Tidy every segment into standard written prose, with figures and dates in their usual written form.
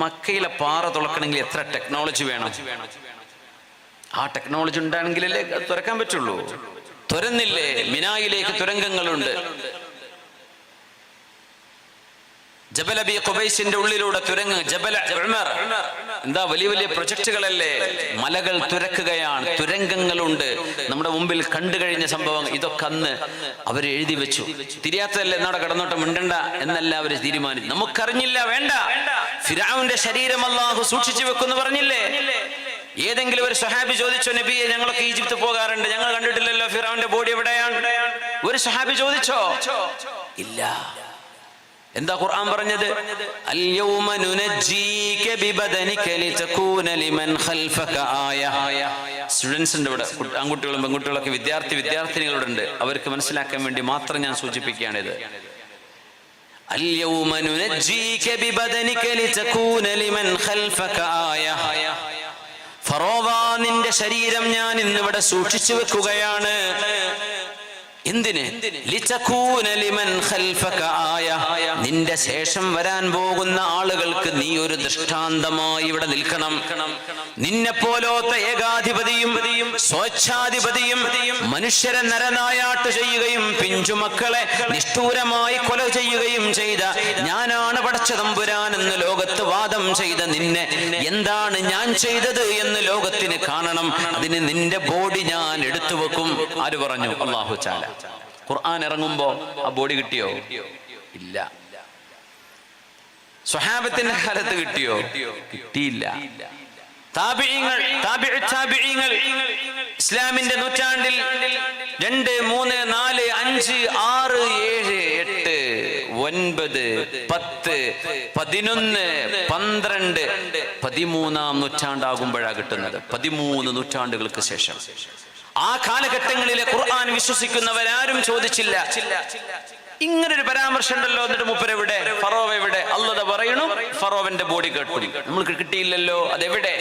മക്കയിലെ പാറ തുറക്കണമെങ്കിൽ എത്ര ടെക്നോളജി വേണം? ആ ടെക്നോളജി ഉണ്ടാണെങ്കിലല്ലേ തുറക്കാൻ പറ്റുള്ളൂ. തുറന്നില്ലേ? മിനായിലേക്ക് തുരങ്കങ്ങളുണ്ട്. ജബൽ അബി ഖുബൈസിന്റെ ഉള്ളിലൂടെ തുരങ്കം, ജബൽ ഉമർ, എന്താ വലിയ വലിയ പ്രൊജക്ടുകളല്ലേ. മലകൾ തുരക്കുകയാണ്, തുരങ്കങ്ങളുണ്ട്. നമ്മുടെ മുമ്പിൽ കണ്ടു കഴിഞ്ഞ സംഭവം ഇതൊക്കെ അന്ന് അവർ എഴുതി വെച്ചു. തിരിയാത്തതല്ലേ എന്നാടെ കടന്നോട്ട് മിണ്ടണ്ട എന്നല്ല അവർ തീരുമാനിച്ചു. നമുക്കറിഞ്ഞില്ല, വേണ്ട. ഫിർഔന്റെ ശരീരം അല്ലാഹു സൂക്ഷിച്ചു വെക്കുമെന്ന് പറഞ്ഞില്ലേ? ഏതെങ്കിലും ഒരു സ്വഹാബി ചോദിച്ചോ, നബിയെ ഞങ്ങളൊക്കെ ഈജിപ്ത് പോകാറുണ്ട്, ഞങ്ങൾ കണ്ടിട്ടില്ലല്ലോ ഫിർഔന്റെ ബോഡി എവിടെയാണ്? ഒരു സ്വഹാബി ചോദിച്ചോ? ഇല്ല. എന്താ ഖുർആൻ പറഞ്ഞത്? അൽയൗമ നുനജ്ജീക ബിബദനിക ലിതകൂന ലിമൻ ഖൽഫക ആയ. സ്റ്റുഡൻസ് ഉണ്ട് ഇവിടെ, ആൺകുട്ടികളും പെൺകുട്ടികളൊക്കെ വിദ്യാർത്ഥിനികളുണ്ട്. അവർക്ക് മനസ്സിലാക്കാൻ വേണ്ടി മാത്രം ഞാൻ സൂചിപ്പിക്കുകയാണിത്. അൽയൗമ നുനജ്ജീക ബിബദനിക ലിതകൂന ലിമൻ ഖൽഫക ആയ. ഫറോവ, നിന്റെ ശരീരം ഞാൻ ഇന്നിവിടെ സൂക്ഷിച്ചു വെക്കുകയാണ്. എന്തിന്? ലിതകൂന ലിമൻ ഖൽഫക ആയ. നിന്റെ ശേഷം വരാൻ പോകുന്ന ആളുകൾക്ക് നീ ഒരു ദൃഷ്ടാന്തമായി ഇവിടെ നിൽക്കണം. നിന്നെ പോലത്തെ ഏകാധിപതിയും സ്വേച്ഛാധിപതിയും മനുഷ്യരെ നരനായാട്ട് ചെയ്യുകയും പിഞ്ചുമക്കളെ നിഷ്ഠൂരമായി കൊല ചെയ്യുകയും ചെയ്ത ഞാനാണ് പടച്ച തമ്പുരാൻ എന്ന് ലോകത്ത് വാദം ചെയ്ത നിന്നെ എന്താണ് ഞാൻ ചെയ്തത് എന്ന് ലോകത്തിന് കാണണം. അതിന് നിന്റെ ബോഡി ഞാൻ എടുത്തു വെക്കും. ആര് പറഞ്ഞു? അല്ലാഹു തആല. ഖുർആൻ ഇറങ്ങുമ്പോ ആ ബോഡി കിട്ടിയോ? ഇല്ല. സ്വഹാബത്തിന്റെ കാലത്ത് കിട്ടിയോ? കിട്ടിയില്ല. താബിഈങ്ങൾ, ഇസ്ലാമിന്റെ നൂറ്റാണ്ടിൽ 2, 3, 4, 5, 6, 7, 8, 9, 10, 11, 12, 13-ാം നൂറ്റാണ്ടാകുമ്പോഴാണ് കിട്ടുന്നത്. 13 നൂറ്റാണ്ടുകൾക്ക് ശേഷം. ആ കാലഘട്ടങ്ങളിലെ ഖുർആൻ വിശ്വസിക്കുന്നവരാരും ചോദിച്ചില്ല, ഇങ്ങനൊരു പരാമർശം ഉണ്ടല്ലോ, എന്നിട്ട് മൂപ്പരെവിടെ? ഫറോവ എവിടെ? അല്ലാഹു പറയണു ഫറോവന്റെ ബോഡി കേട്ടു, നമ്മൾക്ക് കിട്ടിയില്ലല്ലോ, അതെവിടെ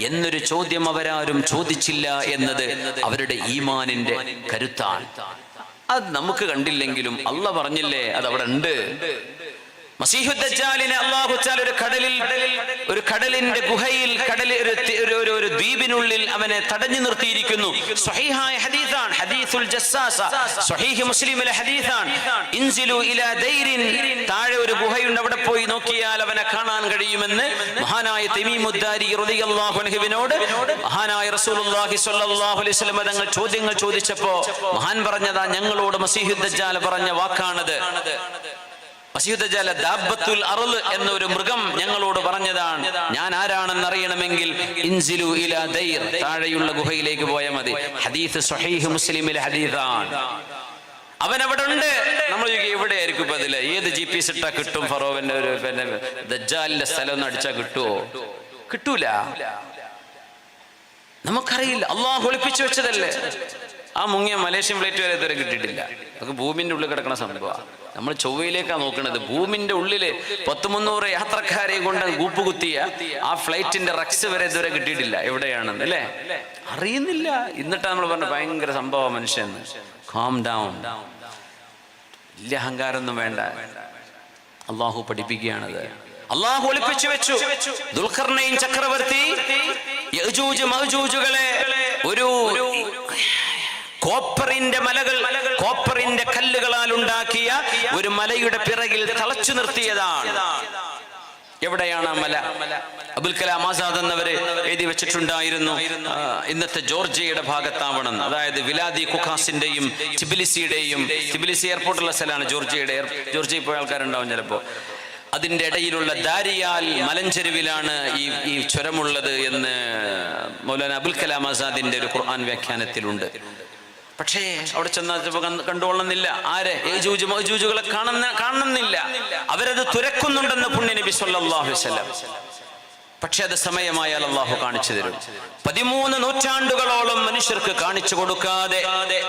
എന്നൊരു ചോദ്യം അവരാരും ചോദിച്ചില്ല എന്നത് അവരുടെ ഈമാനിന്റെ കരുത്താണ്. അത് നമുക്ക് കണ്ടില്ലെങ്കിലും അല്ലാഹു പറഞ്ഞില്ലേ, അത് അവിടെ ഉണ്ട്. മസീഹു ദജ്ജാലിനെ അല്ലാഹു തആല ഒരു കടലിന്റെ ഗുഹയിൽ, ഒരു ദ്വീപിനുള്ളിൽ അവനെ തടഞ്ഞു നിർത്തിയിരിക്കുന്നു. സ്വഹീഹായ ഹദീസാണ്, ഹദീസുൽ ജസ്സാസ, സ്വഹീഹ് മുസ്ലിമിലെ ഹദീസാണ്. ഇൻസിലു ഇലാ ദൈരിൻ, താഴെ ഒരു ഗുഹയുണ്ട്, അവിടെ പോയി നോക്കിയാൽ അവനെ കാണാൻ കഴിയുമെന്ന് മഹാനായ തമീമുദ്ദാരി റളിയല്ലാഹു അൻഹുവിനോട് മഹാനായ റസൂലുള്ളാഹി സ്വല്ലല്ലാഹു അലൈഹി വസല്ലം തങ്ങൾ ചോദ്യങ്ങൾ ചോദിച്ചപ്പോ മഹാൻ പറഞ്ഞതാ, ഞങ്ങളോട് മസീഹു ദജ്ജാൽ പറഞ്ഞ വാക്കാണത്. മസീഹു ദജ്ജാൽ ദാബത്തുൽ അർള് എന്നൊരു മൃഗം ഞങ്ങളോട് പറഞ്ഞതാണ്. ഞാൻ ആരാണെന്ന് അറിയണമെങ്കിൽ ഇൻസിലു ഇലാ ദൈർ, താഴെയുള്ള ഗുഹയിലേക്ക് പോയാൽ മതി. ഹദീസ് സ്വഹീഹ് മുസ്ലിമിലെ ഹദീസാണ്. അവൻ അവിടെ ഉണ്ട്. നമ്മൾ എവിടെയായിരിക്കും ഇപ്പൊ? അതില് ഏത് GPS ഇട്ടാ കിട്ടും? ഫറോവന്റെ ഒരു ദജ്ജാലിന്റെ സ്ഥലം ഒന്ന് അടിച്ചാ കിട്ടുവോ? കിട്ടൂല. നമുക്കറിയില്ല, അള്ളാഹു ഒളിപ്പിച്ചു വെച്ചതല്ലേ. ആ മുങ്ങിയ മലേഷ്യൻ ഫ്ലൈറ്റ് വരെ ഇതുവരെ കിട്ടിയിട്ടില്ല. അതൊക്കെ ഭൂമിന്റെ ഉള്ളിൽ കിടക്കുന്ന സംഭവമാണ്. നമ്മൾ ചൊവ്വയിലേക്കാണ് നോക്കുന്നത്. ഭൂമിന്റെ ഉള്ളില് 100-300 യാത്രക്കാരെ കൊണ്ട് കൂപ്പ് കുത്തിയ ആ ഫ്ലൈറ്റിന്റെ റക്സ് വരെ ഇതുവരെ കിട്ടിയിട്ടില്ല. എവിടെയാണെന്ന് അല്ലേ അറിയുന്നില്ല. എന്നിട്ടാണ് നമ്മൾ പറഞ്ഞ ഭയങ്കര സംഭവം മനുഷ്യൻ. കാം ഡൗൺ, വലിയ അഹങ്കാരമൊന്നും വേണ്ട. അള്ളാഹു പഠിപ്പിക്കുകയാണത്. അള്ളാഹു ഒളിപ്പിച്ചു വെച്ചു. ദുൽഖർനൈൻ ചക്രവർത്തി യഅജൂജ് മഅജൂജുകളെ ഒരു കോപ്പറിന്റെ കല്ലുകളാൽ ഉണ്ടാക്കിയ ഒരു മലയുടെ പിറകിൽ തളച്ചു നിർത്തിയതാണ്. എവിടെയാണ് ആ മല? അബുൽ കലാം ആസാദ് എന്നവര് എഴുതി വെച്ചിട്ടുണ്ടായിരുന്നു, ഇന്നത്തെ ജോർജിയയുടെ ഭാഗത്താവണം. അതായത് വിലാദി കുഖാസിന്റെയും ടിബിലിസിയുടെയും, ടിബിലിസി എയർപോർട്ടുള്ള സ്ഥലമാണ് ജോർജിയയിൽ പോയ ആൾക്കാരുണ്ടാവും ചിലപ്പോ. അതിന്റെ ഇടയിലുള്ള ദാരിയാൽ മലഞ്ചെരുവിലാണ് ഈ ചുരമുള്ളത് എന്ന് മൗലാന അബുൽ കലാം ആസാദിന്റെ ഒരു ഖുർആൻ വ്യാഖ്യാനത്തിലുണ്ട്. പക്ഷേ അവിടെ ചെന്നപ്പോ കണ്ടുകൊള്ളുന്നില്ല. ആരെ? യഅജൂജ് മഅജൂജുകളെ കാണുന്നില്ല. അവരത് തുരക്കുന്നുണ്ടെന്ന് പുണ്യ നബി സല്ലല്ലാഹു അലൈഹി വസല്ലം. പക്ഷെ അത് സമയമായാൽ അള്ളാഹു കാണിച്ചു തരും. 13 നൂറ്റാണ്ടുകളോളം മനുഷ്യർക്ക് കാണിച്ചു കൊടുക്കാതെ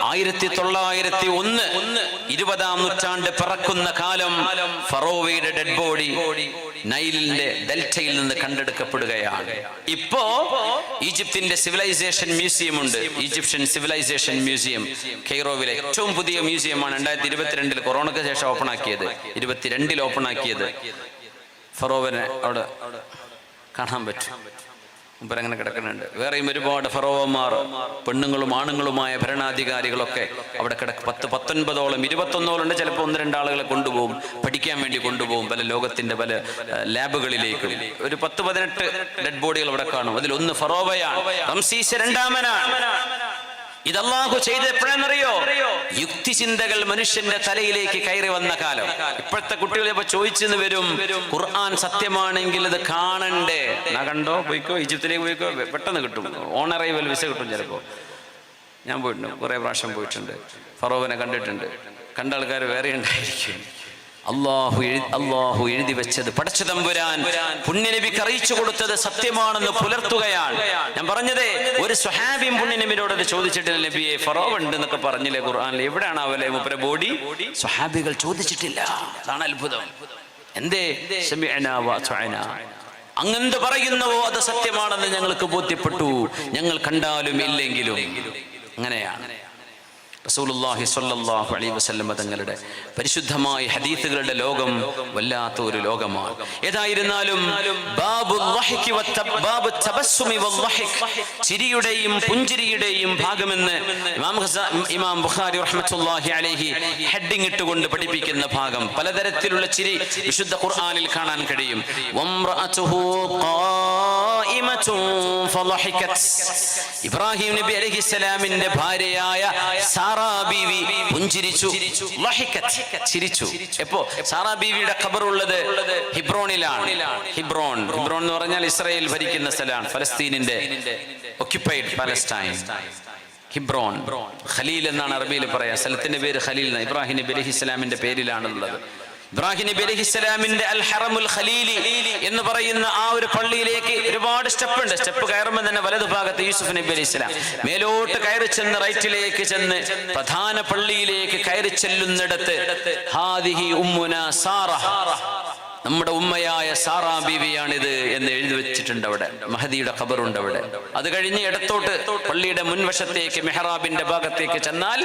1901 20-ാം നൂറ്റാണ്ട് പിറക്കുന്ന കാലം ഫറോവയുടെ ഡെഡ് ബോഡി നൈലിന്റെ ഡെൽറ്റയിൽ നിന്ന് കണ്ടെടുക്കപ്പെടുകയാണ്. ഇപ്പോ ഈജിപ്തിന്റെ സിവിലൈസേഷൻ മ്യൂസിയം ഉണ്ട്. ഈജിപ്ഷ്യൻ സിവിലൈസേഷൻ മ്യൂസിയം കെയ്റോവിലെ ഏറ്റവും പുതിയ മ്യൂസിയമാണ്. 2022 കൊറോണയ്ക്ക് ശേഷം ഓപ്പൺ ആക്കിയത്, 2022 ഓപ്പൺ ആക്കിയത്. ഫറോവനെ അവിടെ കാണാൻ പറ്റും. മുമ്പരങ്ങനെ കിടക്കുന്നുണ്ട്. വേറെയും ഒരുപാട് ഫറോവന്മാർ, പെണ്ണുങ്ങളും ആണുങ്ങളുമായ ഭരണാധികാരികളൊക്കെ അവിടെ 19 21 ചിലപ്പോൾ 1-2 ആളുകളെ കൊണ്ടുപോകും, പഠിക്കാൻ വേണ്ടി കൊണ്ടുപോകും പല ലോകത്തിന്റെ പല ലാബുകളിലേക്കും. ഒരു 10-18 ഡെഡ് ബോഡികൾ അവിടെ കാണും. അതിലൊന്ന് ഫറോവയാണ്, റംസീസ് രണ്ടാമനാണ്. ഇത് അല്ലാഹു ചെയ്ത് എപ്പോഴെന്നറിയോ? യുക്തിചിന്തകൾ മനുഷ്യന്റെ തലയിലേക്ക് കയറി വന്ന കാലം. ഇപ്പോഴത്തെ കുട്ടികൾ ഇപ്പൊ ചോദിച്ചെന്ന് വരും, ഖുർആൻ സത്യമാണെങ്കിൽ ഇത് കാണണ്ടേ? എന്നാ കണ്ടോ, പോയിക്കോ, ഈജിപ്തിലേക്ക് പോയിക്കോ, പെട്ടെന്ന് കിട്ടും, ഓൺ അറൈവൽ വിസ കിട്ടും. ചിലപ്പോ ഞാൻ പോയിട്ടുണ്ട്, കുറെ പ്രാവശ്യം പോയിട്ടുണ്ട്, ഫറോവനെ കണ്ടിട്ടുണ്ട്. കണ്ട ആൾക്കാർ വേറെ ഉണ്ടായിരിക്കും. അള്ളാഹു എഴുതി വെച്ചത്, പടച്ച തമ്പുരാൻ പുണ്യനബിക്ക് അറിയിച്ചു കൊടുത്തത് സത്യമാണെന്ന് പുലർത്തുകയാണ്. ഞാൻ പറഞ്ഞത്, ഒരു സ്വഹാബിയും പുണ്യനബിയോട് ചോദിച്ചിട്ടില്ല, നബിയെ ഫറോവ ഉണ്ട് എന്നൊക്കെ പറഞ്ഞില്ലേ ഖുർആനിൽ, എവിടെയാണ് അവലെ മുപ്പര ബോഡി? സ്വഹാബികൾ ചോദിച്ചിട്ടില്ല. അതാണ് അത്ഭുതം. എന്തേ? അങ്ങെന്ത് പറയുന്നുവോ അത് സത്യമാണെന്ന് ഞങ്ങൾക്ക് ബോധ്യപ്പെട്ടു, ഞങ്ങൾ കണ്ടാലും ഇല്ലെങ്കിലും. അങ്ങനെയാണ് റസൂലുള്ളാഹി സ്വല്ലല്ലാഹു അലൈഹി വസല്ലം തങ്ങളുടെ പരിശുദ്ധമായ ഹദീസുകളുടെ ലോകം വല്ലാത്ത ഒരു ലോകമാണ്. ഏതായിരുന്നാലും ചിരിയുടെയും പുഞ്ചിരിയുടെയും ഭാഗമെന്ന് ഇമാം ബുഖാരി റഹ്മത്തുള്ളാഹി അലൈഹി ഹെഡിങ് ഇട്ടുകൊണ്ട് പഠിപ്പിക്കുന്ന ഭാഗം, പലതരത്തിലുള്ള ചിരി വിശുദ്ധ ഖുർആനിൽ കാണാൻ കഴിയും. ഇബ്രാഹിം നബി അലൈഹിസ്സലാമിന്റെ ഭാര്യയായ സാറ ബീവി പുഞ്ചിരിച്ചു, ചിരിച്ചു. എപ്പോ? സാറാ ബീവിയുടെ ഖബറുള്ളത് ഹിബ്രോണിലാണ്. ഹിബ്രോൺ എന്ന് പറഞ്ഞാൽ ഇസ്രായേൽ ഭരിക്കുന്ന സ്ഥലമാണ്, ഫലസ്തീനിന്റെ ഒക്യുപ്പൈഡ് പാലസ്റ്റൈൻ. ഹിബ്രോൺ, ഖലീൽ എന്നാണ് അറബിയിൽ പറയാ. സ്ഥലത്തിന്റെ പേര് ഖലീൽ, ഇബ്രാഹിം നബി അലൈഹിസ്സലാമിന്റെ പേരിലാണുള്ളത്. ഇബ്രാഹിം നബി അലൈഹിസ്സലാമിന്റെ അൽ ഹറമുൽ ഖലീലി എന്ന് പറയുന്ന ആ ഒരു പള്ളിയിലേക്ക് ഒരുപാട് സ്റ്റെപ്പ് ഉണ്ട്. സ്റ്റെപ്പ് കയറുമ്പോൾ തന്നെ വലതുഭാഗത്ത് യൂസുഫ് നബി അലൈഹിസ്സലാം, മേലോട്ട് കയറി ചെന്ന് റൈറ്റിലേക്ക് ചെന്ന് പ്രധാന പള്ളിയിലേക്ക് കയറി ചെല്ലുന്നിടത്ത് ഹാദിഹി ഉമ്മുന സാറ, നമ്മുടെ ഉമ്മയായ സാറാ ബീവിയാണിത് എന്ന് എഴുതി വെച്ചിട്ടുണ്ട്. അവിടെ മഹദിയുടെ ഖബറുണ്ട് അവിടെ. അത് കഴിഞ്ഞ് ഇടത്തോട്ട് പള്ളിയുടെ മുൻവശത്തേക്ക് മെഹ്റാബിന്റെ ഭാഗത്തേക്ക് ചെന്നാൽ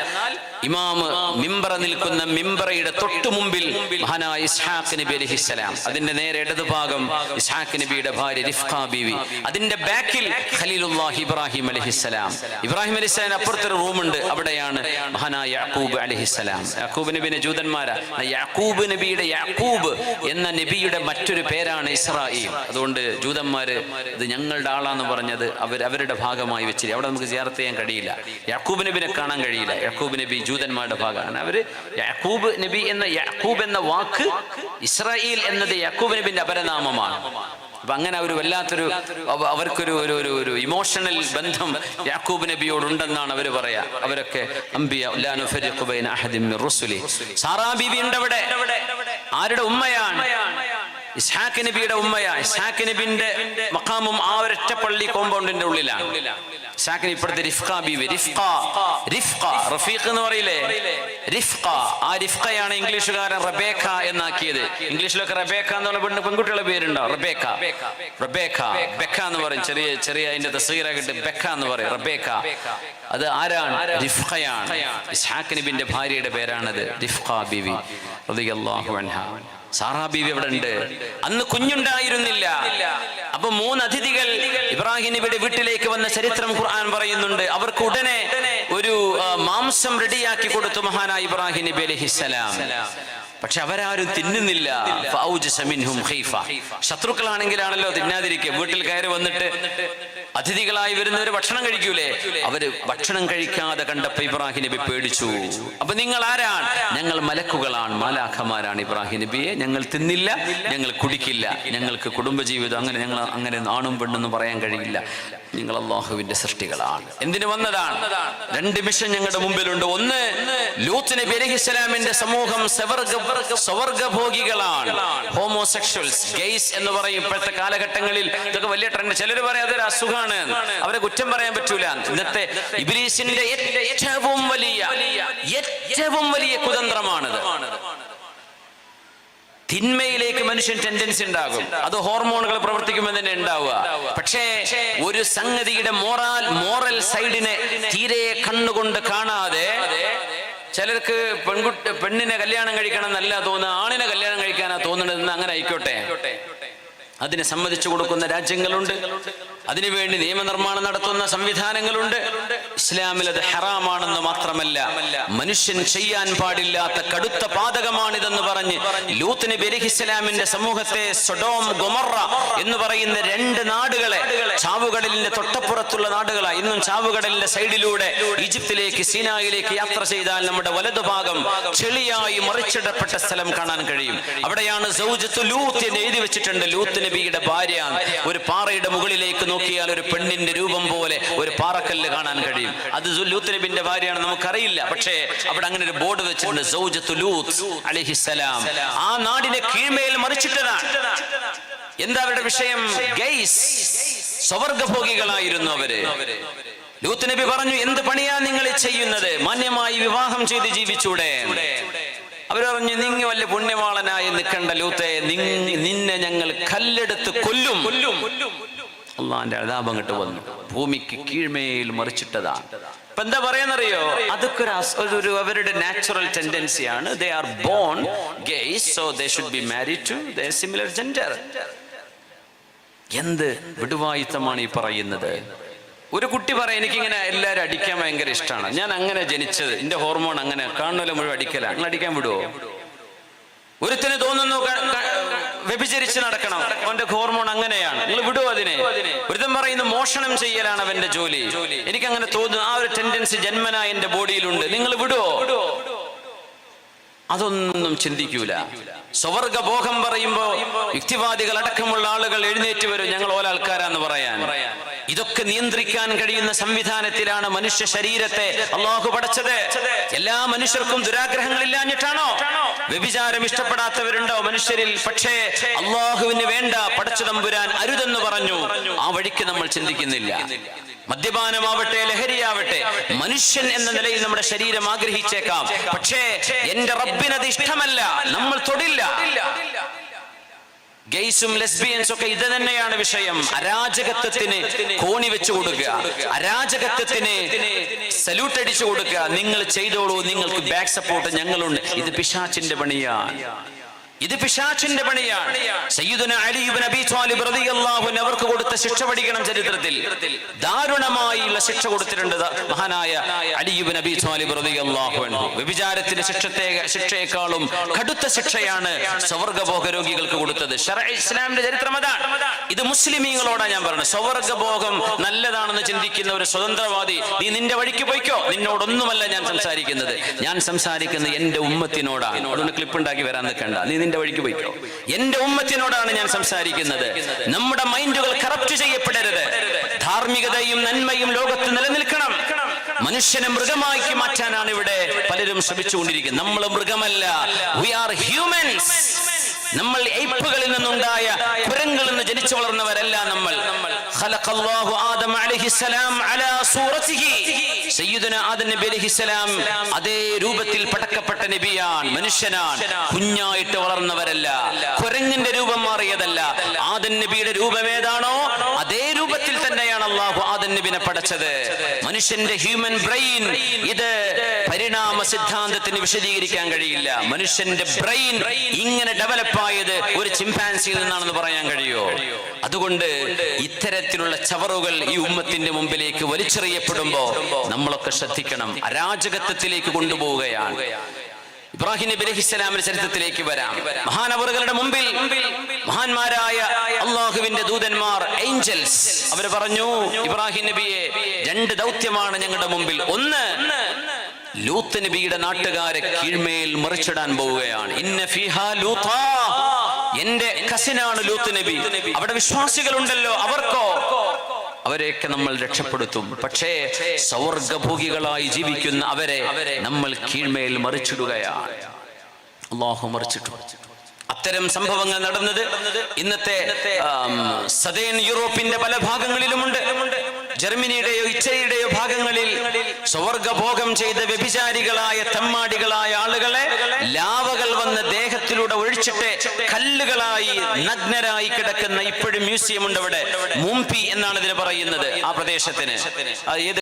ഇമാമ് മിമ്പറ നിൽക്കുന്ന മിമ്പറയുടെ തൊട്ടു മുമ്പിൽ മഹാനായ ഇസ്ഹാഖ് നബി അലൈഹിസ്സലാം, അതിന്റെ നേരെ ഇടതുഭാഗം ഇസ്ഹാഖ് നബിയുടെ ഭാര്യ റിഫ്ഖ ബീവി, അതിന്റെ ബാക്കിൽ ഖലീലുല്ലാഹി ഇബ്രാഹിം അലൈഹിസ്സലാം. ഇബ്രാഹിം അലൈഹിസ്സലാം അപ്പുറത്തൊരു റൂമുണ്ട്, അവിടെയാണ് മഹാനായ യാക്കൂബ് അലൈഹിസ്സലാം. യാക്കൂബ് നബിനെ ജൂതന്മാരാ. യാക്കൂബ് നബിയുടെ യാക്കൂബ് എന്ന നബിയുടെ മറ്റൊരു പേരാണ് ഇസ്രായേൽ. അതുകൊണ്ട് ജൂതന്മാര് ഇത് ഞങ്ങളുടെ ആളാന്ന് പറഞ്ഞത് അവരുടെ ഭാഗമായി വെച്ചിട്ട് അവിടെ നമുക്ക് സിയാറത്ത് ചെയ്യാൻ കഴിയില്ല. യാക്കൂബ് നബിനെ കാണാൻ കഴിയില്ല. യാക്കൂബ് നബി ജൂതന്മാരുടെ ഭാഗമാണ്. അവര് യാക്കൂബ് നബി എന്ന യാക്കൂബ് എന്ന വാക്ക്, ഇസ്രായേൽ എന്നത് യാക്കൂബ് നബിന്റെ അപരനാമമാണ്. അപ്പൊ അങ്ങനെ ഒരു വല്ലാത്തൊരു അവർക്കൊരു ഒരു ഇമോഷണൽ ബന്ധം യാക്കൂബ് നബിയോടുണ്ടെന്നാണ് അവർ പറയാ. അവരൊക്കെ അംബിയ ലാ നുഫരിഖു ബൈന അഹദിൻ മിർ റുസുലി. സാറാ ബീവി ഉണ്ട് അവിടെ. ആരുടെ ഉമ്മയാണ്? ഇസ്ഹാഖ് നബിയുടെ ഉമ്മയാ. ഇസ്ഹാഖ് നബിന്റെ മഖാമും ആ ഒരൊറ്റ പള്ളി കോമ്പൗണ്ടിന്റെ ഉള്ളിലാണ്. ഇസ്ഹാഖിന് ഇപ്പോഴത്തെ റിഫ്ഖ ബീവി, റഫീഖ് എന്ന് പറയില്ലേ, റിഫ്ഖ. ആ റിഫ്ഖയാണ് ഇംഗ്ലീഷുകാരൻ റബേക്ക എന്നാക്കിയത്. ഇംഗ്ലീഷിലൊക്കെ റബേക്ക എന്ന് പറഞ്ഞ പെൺകുട്ടികളുടെ പേരുണ്ടോ? റബേക്ക, ബെക്ക എന്ന് പറയും. ചെറിയ അതിന്റെ തസ്ഗീറാക്കിട്ട് ബെക്ക എന്ന് പറയും, റബേക്ക. അത് ആരാണ്? റിഫ്ഖയാണ്. ഇസ്ഹാഖ് നബിന്റെ ഭാര്യയുടെ പേരാണത്, റിഫ്ഖ ബീവി റളിയല്ലാഹു അൻഹാ. സാറാ ബീവി അവിടെ ഉണ്ട്. അന്ന് കുഞ്ഞുണ്ടായിരുന്നില്ല. അപ്പൊ 3 അതിഥികൾ ഇബ്രാഹിം നബിയുടെ വീട്ടിലേക്ക് വന്ന ചരിത്രം ഖുർആൻ പറയുന്നുണ്ട്. അവർക്ക് ഉടനെ ഒരു മാംസം റെഡിയാക്കി കൊടുത്തു മഹാനായ ഇബ്രാഹിം നബി അലൈഹിസ്സലാം. പക്ഷെ അവരാരും തിന്നുന്നില്ല. ശത്രുക്കളാണെങ്കിലാണല്ലോ തിന്നാതിരിക്കുക. വീട്ടിൽ കയറി വന്നിട്ട് അതിഥികളായി വരുന്നവര് ഭക്ഷണം കഴിക്കൂലേ? അവര് ഭക്ഷണം കഴിക്കാതെ കണ്ടപ്പോ ഇബ്രാഹിം നബി പേടിച്ചു. അപ്പൊ നിങ്ങൾ ആരാണ്? ഞങ്ങൾ മലക്കുകളാണ്, മാലാഖമാരാണ് ഇബ്രാഹിം നബിയെ. ഞങ്ങൾ തിന്നില്ല, ഞങ്ങൾ കുടിക്കില്ല, ഞങ്ങൾക്ക് കുടുംബജീവിതം അങ്ങനെ ആണും പെണ്ണെന്ന് പറയാൻ കഴിയില്ല. നിങ്ങൾ അല്ലാഹുവിന്റെ സൃഷ്ടികളാണ്. എന്തിനു വന്നതാണ്? 2 മിഷൻ ഞങ്ങളുടെ മുമ്പിലുണ്ട്. ഒന്ന്, ലൂത്ത് നബി അലൈഹിസ്സലാമിന്റെ സമൂഹം സ്വവർഗഭോഗികളാണ്, ഹോമോസെക്ഷൽസ്, ഗെയ്സ് എന്ന് പറയും. ഇപ്പോഴത്തെ കാലഘട്ടങ്ങളിൽ ഇതൊക്കെ വലിയ ട്രെൻഡ്. ചിലർ പറയാം അതൊരു അസുഖമാണ്, അവരെ കുറ്റം പറയാൻ പറ്റൂല. ഇന്നത്തെ ഇബ്ലീസിന്റെ ഏറ്റവും വലിയ കുതന്ത്രമാണിത്. തിന്മയിലേക്ക് മനുഷ്യൻ ടെൻഡൻസി ഉണ്ടാകും. അത് ഹോർമോണുകൾ പ്രവർത്തിക്കുമ്പോൾ തന്നെ ഉണ്ടാവുക. പക്ഷേ ഒരു സംഗതിയുടെ മോറൽ സൈഡിനെ തീരെ കണ്ണുകൊണ്ട് കാണാതെ, ചിലർക്ക് പെണ്ണിനെ കല്യാണം കഴിക്കണം എന്നല്ല തോന്നുക, ആണിനെ കല്യാണം കഴിക്കാനാ തോന്നുന്നത്. അങ്ങനെ ആയിക്കോട്ടെ, അതിനെ സമ്മതിച്ചു കൊടുക്കുന്ന രാജ്യങ്ങളുണ്ട്, അതിനുവേണ്ടി നിയമനിർമ്മാണം നടത്തുന്ന സംവിധാനങ്ങളുണ്ട്. ഇസ്ലാമിൽ അത് ഹറാമാണെന്ന് മാത്രമല്ല, മനുഷ്യൻ ചെയ്യാൻ പാടില്ലാത്ത കടുത്ത പാതകമാണിതെന്ന് പറഞ്ഞ് ലൂത്ത് നബി അലൈഹിസ്സലാമിന്റെ സമൂഹത്തെ സൊഡോം ഗൊമൊറ എന്ന് പറയുന്ന 2 നാടുകളെ, ചാവുകടലിന്റെ തൊട്ടപ്പുറത്തുള്ള നാടുകളാണ്. ഇന്നും ചാവുകടലിന്റെ സൈഡിലൂടെ ഈജിപ്തിലേക്ക്, സീനായിലേക്ക് യാത്ര ചെയ്താൽ നമ്മുടെ വലതുഭാഗം ചെളിയായി മറിച്ചിടപ്പെട്ട സ്ഥലം കാണാൻ കഴിയും. അവിടെയാണ് സൗജത്തു ലൂത്ത് എന്ന് എഴുതി വെച്ചിട്ടുണ്ട്. ലൂത്ത് നബിയുടെ ഭാര്യ. ഒരു പാറയുടെ മുകളിലേക്ക് നോക്കിയാൽ ഒരു പെണ്ണിന്റെ രൂപം പോലെ ഒരു പാറക്കല്ല് കാണാൻ കഴിയും. അത് ലൂത്ത് നബിന്റെ ഭാര്യയാണ്, നമുക്കറിയില്ല. പക്ഷേ അവിടെ അങ്ങനെ ഒരു ബോർഡ് വെച്ചിട്ടുണ്ട്, സൗജത്തു ലൂത്ത് അലൈഹിസ്സലാം. ആ നാടിനെ കീഴ്മേൽ മറിച്ചിട്ടതാണ്. എന്താ അവരുടെ വിഷയം? ഗൈസ്, സ്വവർഗഭോഗികളായിരുന്നു അവര്. ലൂത്ത് നബി പറഞ്ഞു, എന്ത് പണിയാ നിങ്ങൾ ചെയ്യുന്നത്? മാന്യമായി വിവാഹം ചെയ്ത് ജീവിച്ചൂടെ? അവർ പറഞ്ഞു, നിങ്ങ വല്ല പുണ്യവാളനായി നിൽക്കണ്ട ലൂത്തെ, നിന്നെ ഞങ്ങൾ കല്ലെടുത്ത് കൊല്ലും. അള്ളാന്റെ അദാബ് അങ്ങോട്ട് വന്നു, ഭൂമിക്ക് കീഴ്മേൽ മറിച്ചിട്ടതാണ്. ഇപ്പൊ എന്താ പറയാന്നറിയോ? അതൊക്കെ ഒരു അവരുടെ നാച്ചുറൽ ടെൻഡൻസിയാണ്. They are born gays, so they should be married to the similar gender. എന്ത് വിടുവായുത്തമാണ് ഈ പറയുന്നത്? ഒരു കുട്ടി പറയാം, എനിക്കിങ്ങനെ എല്ലാവരും അടിക്കാൻ ഭയങ്കര ഇഷ്ടമാണ്, ഞാൻ അങ്ങനെ ജനിച്ചത്, എന്റെ ഹോർമോൺ അങ്ങനെ, കാണുമല്ലോ മുഴുവൻ അടിക്കലാണ്. നിങ്ങൾ അടിക്കാൻ വിടുവോ? ഒരുത്തിന് തോന്നുന്നു വ്യഭിചരിച്ച് നടക്കണം, അവന്റെ ഹോർമോൺ അങ്ങനെയാണ്, നിങ്ങൾ വിടുവോ അതിനെ? ഒരുത്തൻ പറയുന്നു മോഷണം ചെയ്യലാണ് അവന്റെ ജോലി, എനിക്കങ്ങനെ തോന്നുന്നു, ആ ഒരു ടെൻഡൻസി ജന്മനാ എന്റെ ബോഡിയിലുണ്ട്, നിങ്ങൾ വിടുവോ? അതൊന്നും ചിന്തിക്കൂല. സ്വവർഗഭോഗം പറയുമ്പോ യുക്തിവാദികൾ അടക്കമുള്ള ആളുകൾ എഴുന്നേറ്റ് വരും, ഞങ്ങൾ ഓല ആൾക്കാരാന്ന് പറയാൻ. ഇതൊക്കെ നിയന്ത്രിക്കാൻ കഴിയുന്ന സംവിധാനത്തിലാണ് മനുഷ്യ ശരീരത്തെ അള്ളാഹു പടച്ചത്. എല്ലാ മനുഷ്യർക്കും ദുരാഗ്രഹങ്ങളില്ലാഞ്ഞിട്ടാണോ? വ്യഭിചാരം ഇഷ്ടപ്പെടാത്തവരുണ്ടോ മനുഷ്യരിൽ? പക്ഷേ അള്ളാഹുവിന് വേണ്ട, പടച്ച തമ്പുരാൻ അരുതെന്ന് പറഞ്ഞു. ആ വഴിക്ക് നമ്മൾ ചിന്തിക്കുന്നില്ല. മദ്യപാനമാവട്ടെ, ലഹരിയാവട്ടെ, മനുഷ്യൻ എന്ന നിലയിൽ നമ്മുടെ ശരീരം ആഗ്രഹിച്ചേക്കാം, പക്ഷേ എന്റെ റബ്ബിനത് ഇഷ്ടമല്ല, നമ്മൾ തൊടില്ല. ഗെയ്സും ലെസ്ബിയൻസും ഒക്കെ ഇത് തന്നെയാണ് വിഷയം. അരാജകത്വത്തിന് കോണി വെച്ചു കൊടുക്കുക, അരാജകത്വത്തിന് സല്യൂട്ട് അടിച്ചു കൊടുക്കുക. നിങ്ങൾ ചെയ്തോളൂ, നിങ്ങൾക്ക് ബാക്ക് സപ്പോർട്ട് ഞങ്ങളുണ്ട്. ഇത് പിശാചിന്റെ പണിയാണ്, ഇത് പിശാചിന്റെ പണിയാണ്. സയ്യിദുനാ അലി ഇബ്നു അബീ ത്വാലിബ് റളിയല്ലാഹു അൻഹു അവർക്ക് കൊടുത്ത ശിക്ഷ പഠിക്കണം. ചരിത്രത്തിൽ ദാരുണമായുള്ള ശിക്ഷ കൊടുത്തിട്ടുണ്ട് മഹാനായ അലി ഇബ്നു അബീ ത്വാലിബ് റളിയല്ലാഹു അൻഹു. വ്യഭിചാരത്തിന്റെ ശിക്ഷയെക്കാളും കടുത്ത ശിക്ഷയാണ് സ്വവർഗഭോഗ രോഗികൾക്ക് കൊടുത്തത്. ശർഈ ഇസ്ലാമിന്റെ ചരിത്രം അതാണ്. ഇത് മുസ്ലിമീങ്ങളോടാ ഞാൻ പറഞ്ഞത്. സ്വവർഗഭോഗം നല്ലതാണെന്ന് ചിന്തിക്കുന്ന ഒരു സ്വതന്ത്രവാദി, നീ നിന്റെ വഴിക്ക് പോയിക്കോ, നിന്നോടൊന്നുമല്ല ഞാൻ സംസാരിക്കുന്നത്. ഞാൻ സംസാരിക്കുന്നത് എന്റെ ഉമ്മത്തിനോടാണ്. അതുകൊണ്ട് ക്ലിപ്പ് ഉണ്ടാക്കി വരാൻ നിൽക്കണ്ട, നീ നിന്റെ വഴിക്ക് പോയിക്കോ. എന്റെ ഉമ്മത്തിനോടാണ് ഞാൻ സംസാരിക്കുന്നത്. നമ്മുടെ മൈൻഡുകൾ കറപ്റ്റ് ചെയ്യപ്പെടരുത്. ധാർമ്മികതയും നന്മയും ലോകത്ത് നിലനിൽക്കണം. മനുഷ്യനെ മൃഗമാക്കി മാറ്റാനാണ് ഇവിടെ പലരും ശ്രമിച്ചുകൊണ്ടിരിക്കുന്നത്. നമ്മൾ മൃഗമല്ല, we are humans. നമ്മൾ എയ്പ്പുകളിൽ നിന്നുണ്ടായ, കുരങ്ങളിൽ നിന്ന് ജനിച്ചു വളർന്നവരല്ല നമ്മൾ. ഖലഖല്ലാഹു ആദം അലൈഹിസ്സലാം അലാ സൂറതിഹി. സയ്യിദുനാ ആദം നബി അലൈഹിസ്സലാം അതേ രൂപത്തിൽ പടക്കപ്പെട്ട നബിയാണ്, മനുഷ്യനാണ്. കുഞ്ഞായിട്ട് വളർന്നവരല്ല, കുരങ്ങിന്റെ രൂപം മാറിയതല്ല. ആദം നബിയുടെ രൂപം ഏതാണോ അതേ രൂപത്തിൽ തന്നെയാണ് അല്ലാഹു ആദം നബിനെ പടച്ചത്. മനുഷ്യന്റെ ഹ്യൂമൻ ബ്രെയിൻ, ഇത് പരിണാമ സിദ്ധാന്തത്തിന് വിശദീകരിക്കാൻ കഴിയില്ല. മനുഷ്യന്റെ ബ്രെയിൻ ഇങ്ങനെ ഡെവലപ്പ് ആയത് ഒരു ചിമ്പാൻസിയിൽ നിന്നാണെന്ന് പറയാൻ കഴിയോ? അതുകൊണ്ട് ഇത്തരത്തിലുള്ള ചവറുകൾ ഈ ഉമ്മത്തിന്റെ മുമ്പിലേക്ക് വലിച്ചെറിയപ്പെടുമ്പോ നമ്മളൊക്കെ ശ്രദ്ധിക്കണം. അരാജകത്വത്തിലേക്ക് കൊണ്ടുപോവുകയാണ്. ഇബ്രാഹിം നബി അലൈഹിസ്സലാമിന്റെ ചരിത്രത്തിലേക്ക് വരാം. മഹാനവറുകളുടെ മുമ്പിൽ മഹാന്മാരായ അള്ളാഹുവിന്റെ ദൂതന്മാർ, ഏഞ്ചൽസ്, അവർ പറഞ്ഞു, ഇബ്രാഹിം നബിയെ, 2 ദൗത്യമാണ് ഞങ്ങളുടെ മുമ്പിൽ. ഒന്ന്, ലൂത്ത് നബിയുടെ നാട്ടുകാരെ കീഴ്മേൽ മറിച്ചിടാൻ പോവുകയാണ്. ഇന്ന ഫീഹാ ലൂത്താ, എന്റെ കസിനാണ് ലൂത്ത് നബി. അവിടെ വിശ്വാസികളുണ്ടല്ലോ, അവരെയൊക്കെ നമ്മൾ രക്ഷപ്പെടുത്തും. പക്ഷേ സ്വർഗ്ഗഭോഗികളായി ജീവിക്കുന്ന അവരെ നമ്മൾ കീഴ്മേൽ മറിച്ചിടുകയാണ്. അല്ലാഹു മറിച്ചിട്ടു. അത്തരം സംഭവങ്ങൾ നടന്നത് ഇന്നത്തെ സദേൺ യൂറോപ്പിന്റെ പല ഭാഗങ്ങളിലുമുണ്ട്. ജർമ്മനിയുടെയോ ഇറ്റലിയുടെയോ ഭാഗങ്ങളിൽ സ്വർഗ്ഗഭോഗം ചെയ്ത വ്യഭിചാരികളായ തെമ്മാടികളായ ആളുകളെ ലാവകൾ വന്ന് ദേഹത്തിലൂടെ ഒഴിച്ചിട്ട് കല്ലുകളായി നഗ്നരായി കിടക്കുന്ന ഇപ്പോഴും മ്യൂസിയം ഉണ്ട് അവിടെ. മുംപി എന്നാണ് ഇതിന് പറയുന്നത്. ആ പ്രദേശത്തിന് ഏത്